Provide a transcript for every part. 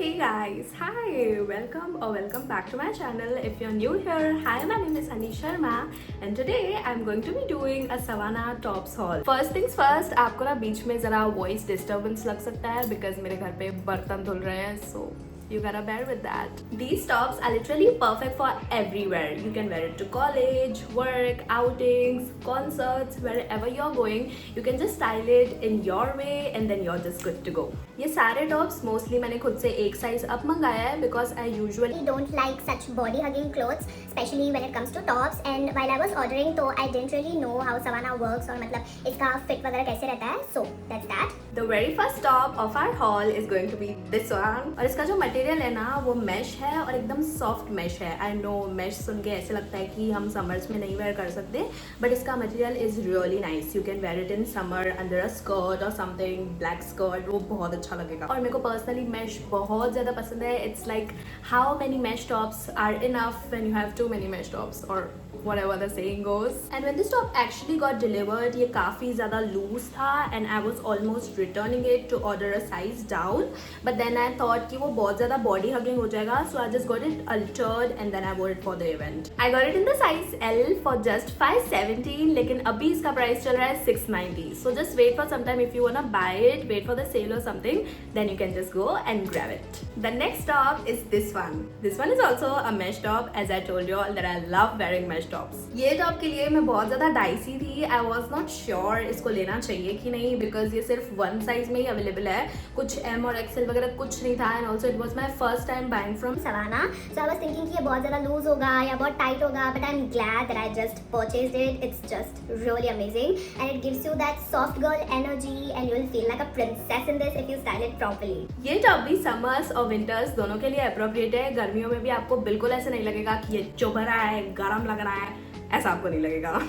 Hey guys, hi, welcome back to my channel. If you're new here, hi, my name is Hani Sharma and today I'm going to be doing a Savannah tops haul. First things first, आपको ना बीच में जरा voice disturbance लग सकता है because मेरे घर पे बर्तन धुल रहे हैं, so you gotta bear with that. These tops are literally perfect for everywhere. You can wear it to college, work, outings, concerts, wherever you're going. You can just style it in your way and then you're just good to go. ये सारे tops mostly मैंने खुद से एक size up मंगाया है because I usually don't like such body hugging clothes, especially when it comes to tops. And while I was ordering, तो I didn't really know how Savannah works और मतलब इसका fit वगैरह कैसे रहता है. So that's that. The very first top of our haul is going to be this one. और इसका जो मटेरियल है ना वो mesh है और एकदम soft mesh है. I know mesh सुन के ऐसे लगता है कि हम summers में नहीं wear कर सकते, but इसका material is really nice. You can wear it in summer under a skirt or something, black skirt. वो बहुत अच्छा लगेगा. और मेरे को personally mesh बहुत ज़्यादा पसंद है. It's like how many mesh tops are enough when you have too many mesh tops or whatever the saying goes. And when this top actually got delivered, ये काफ़ी ज़्यादा loose था and I was almost returning it to order a size down. But then I thought कि वो बहुत ज़्यादा body hugging हो जाएगा, so I just got it altered and then I wore it for the event. I got it in the size L for just 517, लेकिन अभी इसका price चल रहा है 690. So just wait for some time if you wanna buy it, wait for the sale or something, then you can just go and grab it. The next top is this one. This one is also a mesh top, as I told you all that I love wearing mesh tops. ये top के लिए मैं बहुत ज़्यादा dicey थी. I was not sure इसको लेना चाहिए कि नहीं बिकॉज ये सिर्फ वन साइज में ही अवेलेबल है, कुछ एम और एक्सएल वगैरह कुछ नहीं था. And also it was my first time buying from Savannah. So I was thinking कि ये बहुत ज़्यादा लूज होगा या बहुत टाइट होगा, but I'm glad that I just purchased it. It's just really amazing and it gives you that soft girl energy and you'll feel like a princess in this if you style it properly. ये top भी summers और winters दोनों के लिए appropriate है. गर्मियों में भी आपको बिल्कुल ऐसे नहीं लगेगा कि ये चुभ रहा है, गर्म लग रहा है, ऐसा आपको नहीं लगेगा.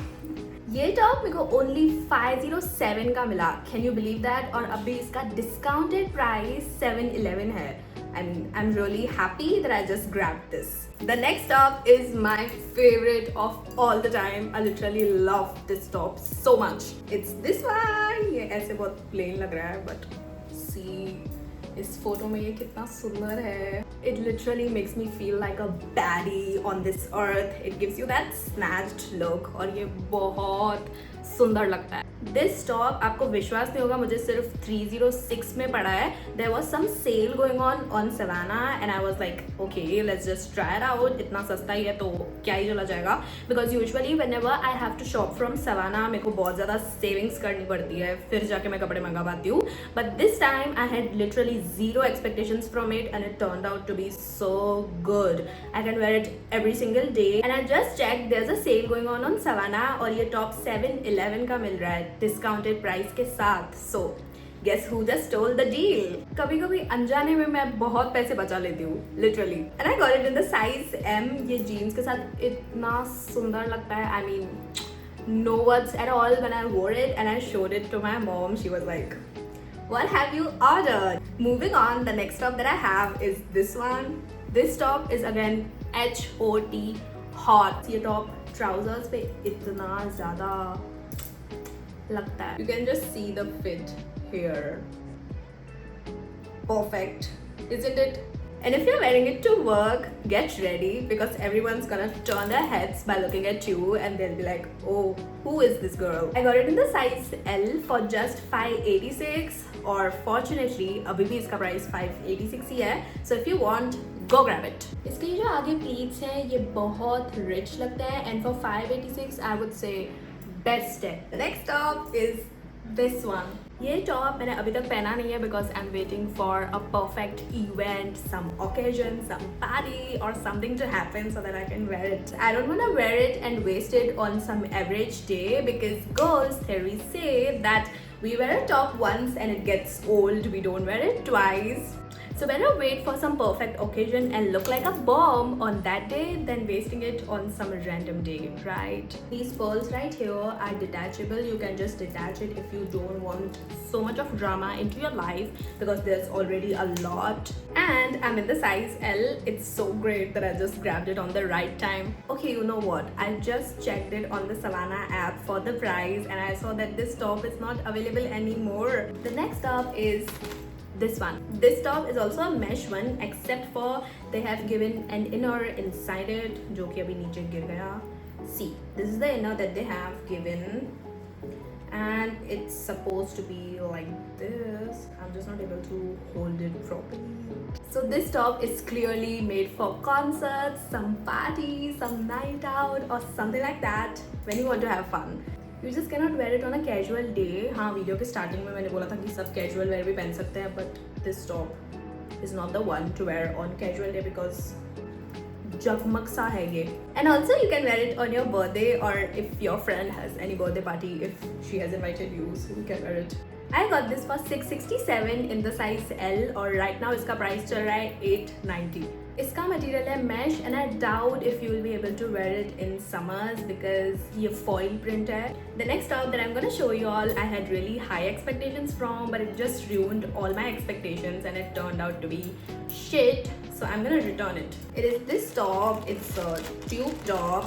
ये टॉप मेरे को ओनली 507 का मिला. Can you believe that? और अभी इसका डिस्काउंटेड प्राइस 711 है. I'm really happy that I just grabbed this. The next top is my favorite of all the time. I literally love this top so much. It's this one. ये ऐसे बहुत plain लग रहा है but see इस photo में ये कितना सुंदर है. It literally makes me feel like a baddie on this earth. It gives you that snatched look और ये बहुत सुंदर लगता है. This top आपको विश्वास नहीं होगा मुझे सिर्फ 306 में पड़ा है. There was some sale going on Savannah and I was like okay let's just try it out. इतना सस्ता ही है तो क्या ही चला जाएगा. Because usually whenever I have to shop from Savannah मेरे को बहुत ज़्यादा savings करनी पड़ती है फिर जाके मैं कपड़े मंगा पाती हूँ. But this time I had literally zero expectations from it and it turned out to be so good. I can wear it every single day and I just checked there's a sale going on Savannah और ये top 711 का मिल रहा है discounted price के साथ. सो guess who just stole the deal? कभी कभी अनजाने में मैं बहुत पैसे बचा लेती हूँ literally. And I got it in the size M. ये जीन्स के साथ इतना सुंदर लगता है. I mean no words at all. When I wore it and I showed it to my mom, she was like, what have you ordered? Moving on, the next top that I have is this one. This top is again HOT hot. ये top trousers पे इतना ज़्यादा लगता है. You can just see the fit here. Perfect, isn't it? And if you're wearing it to work, get ready because everyone's gonna turn their heads by looking at you and they'll be like, oh, who is this girl? I got it in the size L for just 586 और fortunately अभी भी इसका price 586 ही है. So if you want, go grab it. इसके जो आगे pleats हैं ये बहुत रिच लगता है and for 586 I would say best है. The next top is this one. ये टॉप मैंने अभी तक पहना नहीं है because I'm waiting for a perfect event, some occasion, some party or something to happen so that I can wear it. I don't want to wear it and waste it on some average day because girls theory say that we wear a top once and it gets old. We don't wear it twice. So better wait for some perfect occasion and look like a bomb on that day than wasting it on some random day, right? These pearls right here are detachable. You can just detach it if you don't want so much of drama into your life because there's already a lot. And I'm in the size L. It's so great that I just grabbed it on the right time. Okay, you know what? I just checked it on the Savannah app for the price and I saw that this top is not available anymore. The next top is this one. This top is also a mesh one, except for they have given an inner inside it, जो कि अभी नीचे गिर गया. See, this is the inner that they have given, and it's supposed to be like this. I'm just not able to hold it properly. So this top is clearly made for concerts, some parties, some night out, or something like that when you want to have fun. You just cannot wear it on a casual day. हाँ, video के starting में मैंने बोला था कि सब casual wear भी पहन सकते हैं, but this top is not the one to wear on casual day because जगमग सा है ये. And also you can wear it on your birthday, or if your friend has any birthday party, if she has invited you, so you can wear it. I got this for 667 in the size L, और right now इसका price चल रहा है 890. इसका material है mesh, and I doubt if you will be able to wear it in summers because ये foil print है. The next top that I'm gonna show you all, I had really high expectations from, but it just ruined all my expectations and it turned out to be shit. So I'm gonna return it. It is this top. It's a tube top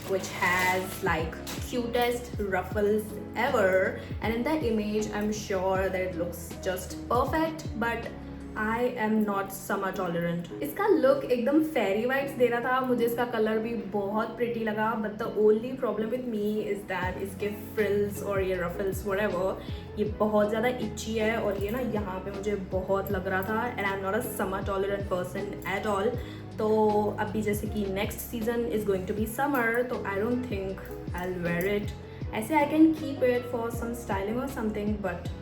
which has like cutest ruffles ever, and in the image I'm sure that it looks just perfect, but I am not summer tolerant. इसका look एकदम fairy vibes दे रहा था. मुझे इसका colour भी बहुत pretty लगा, but the only problem with me is that इसके frills और ये ruffles whatever ये बहुत ज़्यादा itchy है, और ये ना यहाँ पे मुझे बहुत लग रहा था, and I'm not a summer tolerant person at all. तो अभी जैसे कि next season is going to be summer, तो I don't think I'll wear it. ऐसे I can keep it for some styling or something, but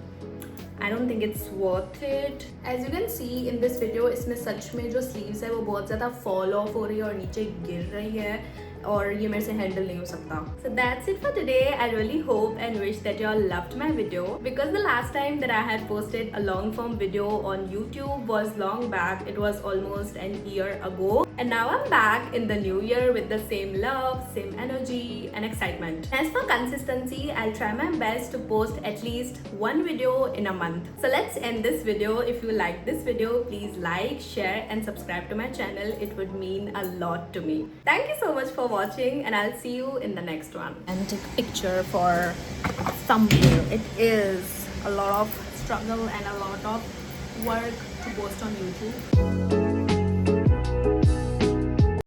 I don't think it's worth it. As you can see in this video, इसमें सच में जो sleeves है वो बहुत ज़्यादा fall off हो रही है और नीचे गिर रही है, और ये मेरे से हैंडल नहीं हो सकता. So that's it for today. I really hope and wish that you all loved my video, because the last time that I had posted a long form video on YouTube was long back. It was almost an year ago, and now I'm back in the new year with the same love, same energy and excitement. As for consistency, I'll try my best to post at least one video in a month. So let's end this video. If you like this video, please like, share and subscribe to my channel. It would mean a lot to me. Thank you so much for watching, and I'll see you in the next one. And take a picture for thumbnail. It is a lot of struggle and a lot of work to post on YouTube.